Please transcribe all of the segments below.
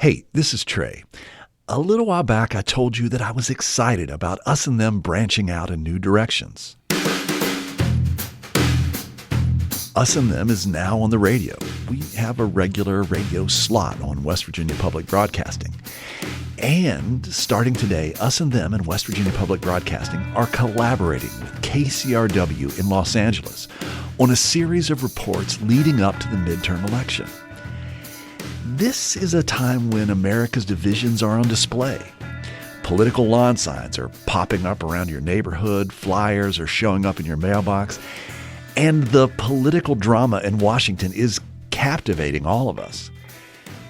Hey, this is Trey. A little while back, I told you that I was excited about us and them branching out in new directions. Us and Them is now on the radio. We have a regular radio slot on West Virginia Public Broadcasting. And starting today, Us and Them and West Virginia Public Broadcasting are collaborating with KCRW in Los Angeles on a series of reports leading up to the midterm election. This is a time when America's divisions are on display. Political lawn signs are popping up around your neighborhood, flyers are showing up in your mailbox, and the political drama in Washington is captivating all of us.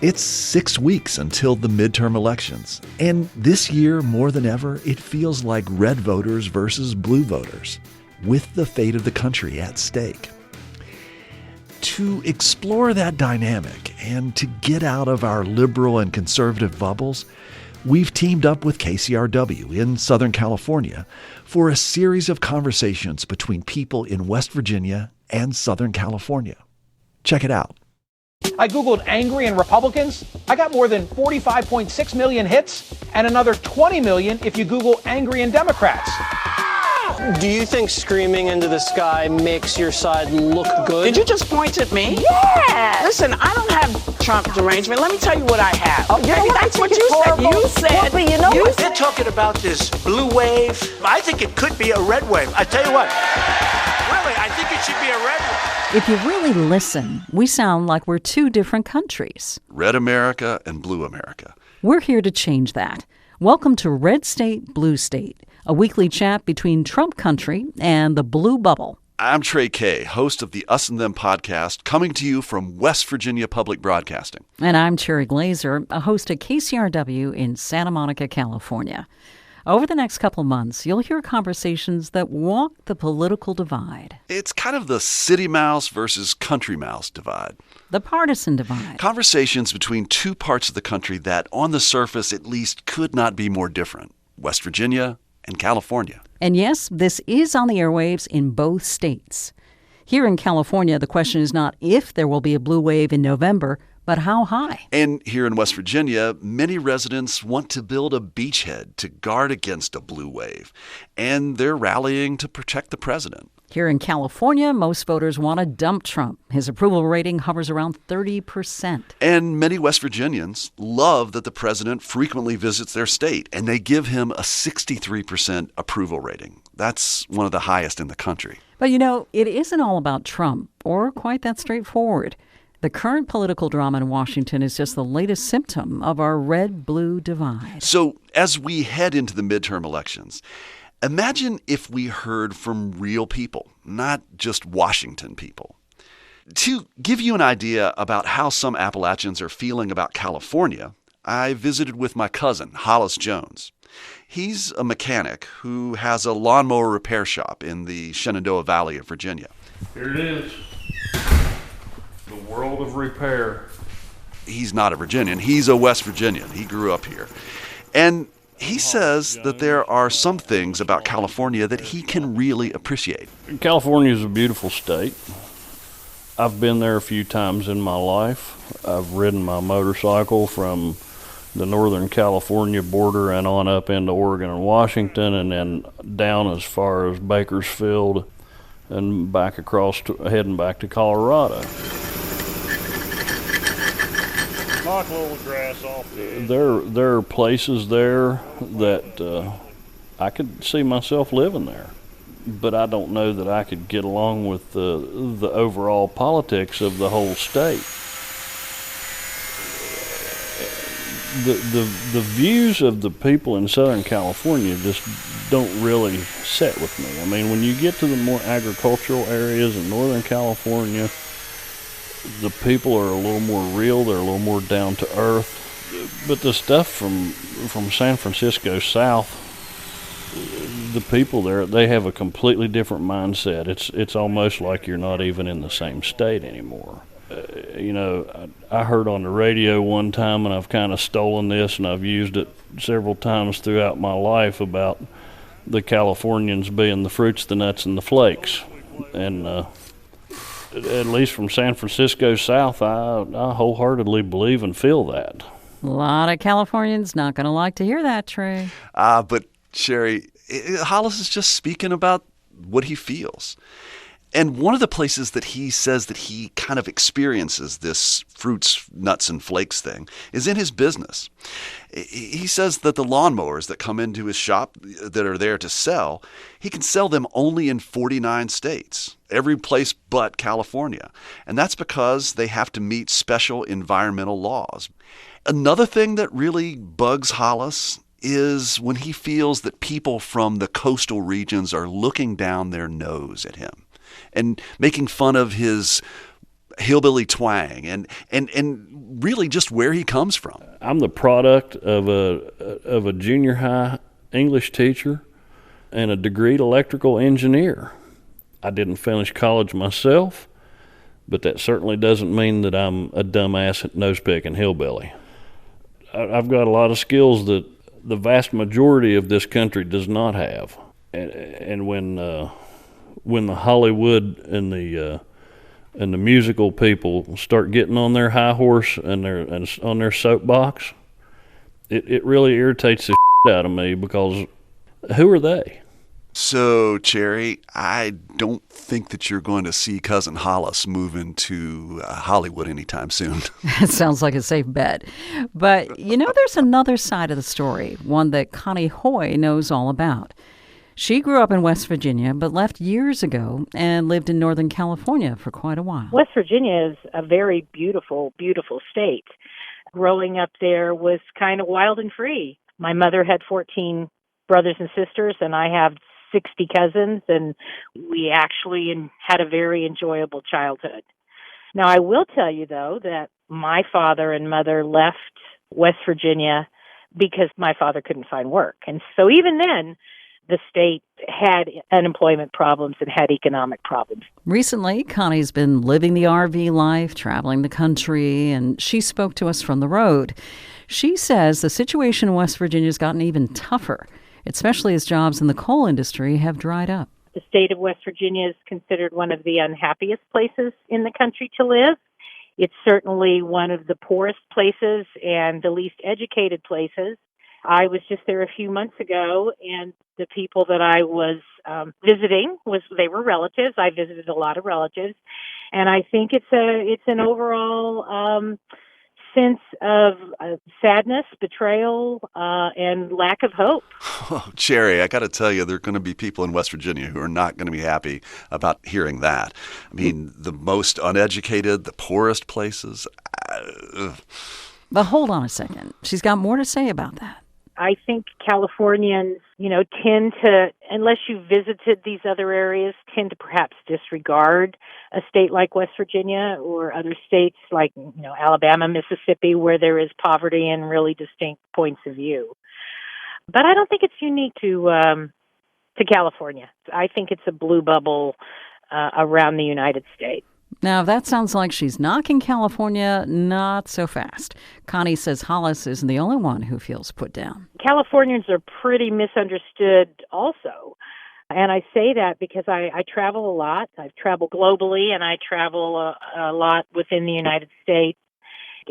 It's 6 weeks until the midterm elections, and this year, more than ever, it feels like red voters versus blue voters, with the fate of the country at stake. To explore that dynamic and to get out of our liberal and conservative bubbles, we've teamed up with KCRW in Southern California for a series of conversations between people in West Virginia and Southern California. Check it out. I Googled angry and Republicans. I got more than 45.6 million hits and another 20 million if you Google angry and Democrats. Do you think screaming into the sky makes your side look good? Did you just point at me? Yeah. Listen, I don't have Trump derangement. Let me tell you what I have. Oh, Maybe that's what you said. You said. Well, but you know what? They're talking about this blue wave. I think it could be a red wave. I tell you what. Really, I think it should be a red wave. If you really listen, we sound like we're two different countries. Red America and Blue America. We're here to change that. Welcome to Red State, Blue State, a weekly chat between Trump country and the blue bubble. I'm Trey K., host of the Us and Them podcast, coming to you from West Virginia Public Broadcasting. And I'm Cherry Glazer, a host at KCRW in Santa Monica, California. Over the next couple months, you'll hear conversations that walk the political divide. It's kind of the city mouse versus country mouse divide. The partisan divide. Conversations between two parts of the country that, on the surface at least, could not be more different. West Virginia and California. And yes, this is on the airwaves in both states. Here in California, the question is not if there will be a blue wave in November, but how high? And here in West Virginia, many residents want to build a beachhead to guard against a blue wave, and they're rallying to protect the president. Here in California, most voters want to dump Trump. His approval rating hovers around 30%. And many West Virginians love that the president frequently visits their state, and they give him a 63% approval rating. That's one of the highest in the country. But you know, it isn't all about Trump, or quite that straightforward. The current political drama in Washington is just the latest symptom of our red-blue divide. So as we head into the midterm elections, imagine if we heard from real people, not just Washington people. To give you an idea about how some Appalachians are feeling about California, I visited with my cousin, Hollis Jones. He's a mechanic who has a lawnmower repair shop in the Shenandoah Valley of Virginia. Here it is. The world of repair. He's not a Virginian. He's a West Virginian. He grew up here. And he says that there are some things about California that he can really appreciate. California is a beautiful state. I've been there a few times in my life. I've ridden my motorcycle from the Northern California border and on up into Oregon and Washington, and then down as far as Bakersfield and back across, heading back to Colorado. Knock a little grass off. There are places there that I could see myself living there, but I don't know that I could get along with the overall politics of the whole state. The views of the people in Southern California just don't really set with me. I mean, when you get to the more agricultural areas in Northern California, the people are a little more real, they're a little more down to earth. But the stuff from San Francisco south, the people there, they have a completely different mindset. It's almost like you're not even in the same state anymore. I heard on the radio one time, and I've kind of stolen this, and I've used it several times throughout my life, about the Californians being the fruits, the nuts, and the flakes. And at least from San Francisco south, I wholeheartedly believe and feel that. A lot of Californians not going to like to hear that, Trey. But Sherry, Hollis is just speaking about what he feels. And one of the places that he says that he kind of experiences this fruits, nuts, and flakes thing is in his business. He says that the lawnmowers that come into his shop that are there to sell, he can sell them only in 49 states, every place but California. And that's because they have to meet special environmental laws. Another thing that really bugs Hollis is when he feels that people from the coastal regions are looking down their nose at him and making fun of his hillbilly twang and really just where he comes from. I'm the product of a junior high English teacher and a degreed electrical engineer. I didn't finish college myself, but that certainly doesn't mean that I'm a dumbass nose-picking hillbilly. I've got a lot of skills that the vast majority of this country does not have. And when the Hollywood and the musical people start getting on their high horse and on their soapbox, it really irritates the shit out of me, because who are they? So, Cherry, I don't think that you're going to see Cousin Hollis move into Hollywood anytime soon. It sounds like a safe bet. But, there's another side of the story, one that Connie Hoy knows all about. She grew up in West Virginia, but left years ago and lived in Northern California for quite a while. West Virginia is a very beautiful, beautiful state. Growing up there was kind of wild and free. My mother had 14 brothers and sisters, and I have 60 cousins, and we actually had a very enjoyable childhood. Now, I will tell you, though, that my father and mother left West Virginia because my father couldn't find work. And so even then, the state had unemployment problems and had economic problems. Recently, Connie's been living the RV life, traveling the country, and she spoke to us from the road. She says the situation in West Virginia has gotten even tougher, especially as jobs in the coal industry have dried up. The state of West Virginia is considered one of the unhappiest places in the country to live. It's certainly one of the poorest places and the least educated places. I was just there a few months ago, and the people that I was visiting they were relatives. I visited a lot of relatives, and I think it's an overall sense of sadness, betrayal, and lack of hope. Oh, Cherry, I got to tell you, there are going to be people in West Virginia who are not going to be happy about hearing that. I mean, the most uneducated, the poorest places. But hold on a second. She's got more to say about that. I think Californians, tend to, unless you visited these other areas, tend to perhaps disregard a state like West Virginia or other states like, Alabama, Mississippi, where there is poverty and really distinct points of view. But I don't think it's unique to California. I think it's a blue bubble around the United States. Now, if that sounds like she's knocking California, not so fast. Connie says Hollis isn't the only one who feels put down. Californians are pretty misunderstood also. And I say that because I travel a lot. I've traveled globally, and I travel a lot within the United States.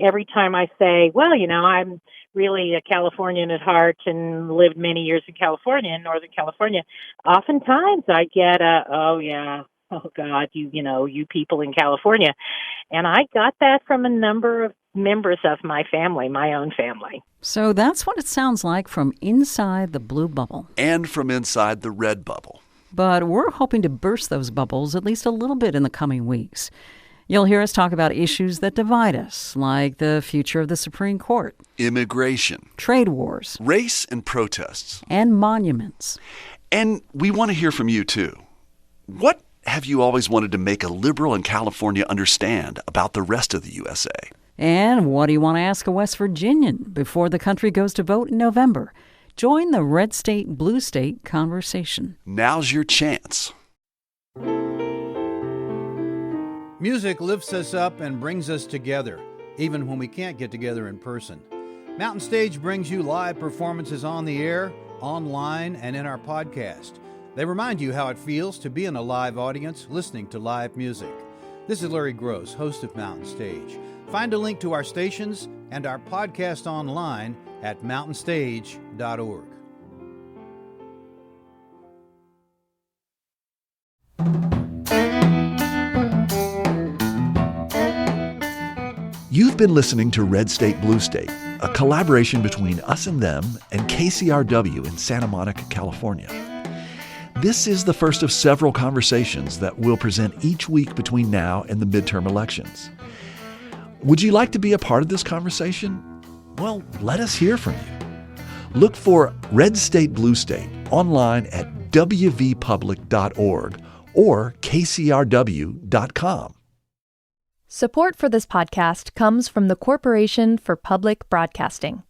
Every time I say, well, I'm really a Californian at heart and lived many years in California, in Northern California, oftentimes I get oh, God, you people in California. And I got that from a number of members of my family, my own family. So that's what it sounds like from inside the blue bubble. And from inside the red bubble. But we're hoping to burst those bubbles at least a little bit in the coming weeks. You'll hear us talk about issues that divide us, like the future of the Supreme Court, immigration, trade wars, race and protests, and monuments. And we want to hear from you, too. What have you always wanted to make a liberal in California understand about the rest of the USA? And what do you want to ask a West Virginian before the country goes to vote in November? Join the red state, blue state conversation. Now's your chance. Music lifts us up and brings us together, even when we can't get together in person. Mountain Stage brings you live performances on the air, online, and in our podcast. They remind you how it feels to be in a live audience listening to live music. This is Larry Gross, host of Mountain Stage. Find a link to our stations and our podcast online at mountainstage.org. You've been listening to Red State, Blue State, a collaboration between Us and Them and KCRW in Santa Monica, California. This is the first of several conversations that we'll present each week between now and the midterm elections. Would you like to be a part of this conversation? Well, let us hear from you. Look for Red State, Blue State online at WVPublic.org or KCRW.com. Support for this podcast comes from the Corporation for Public Broadcasting.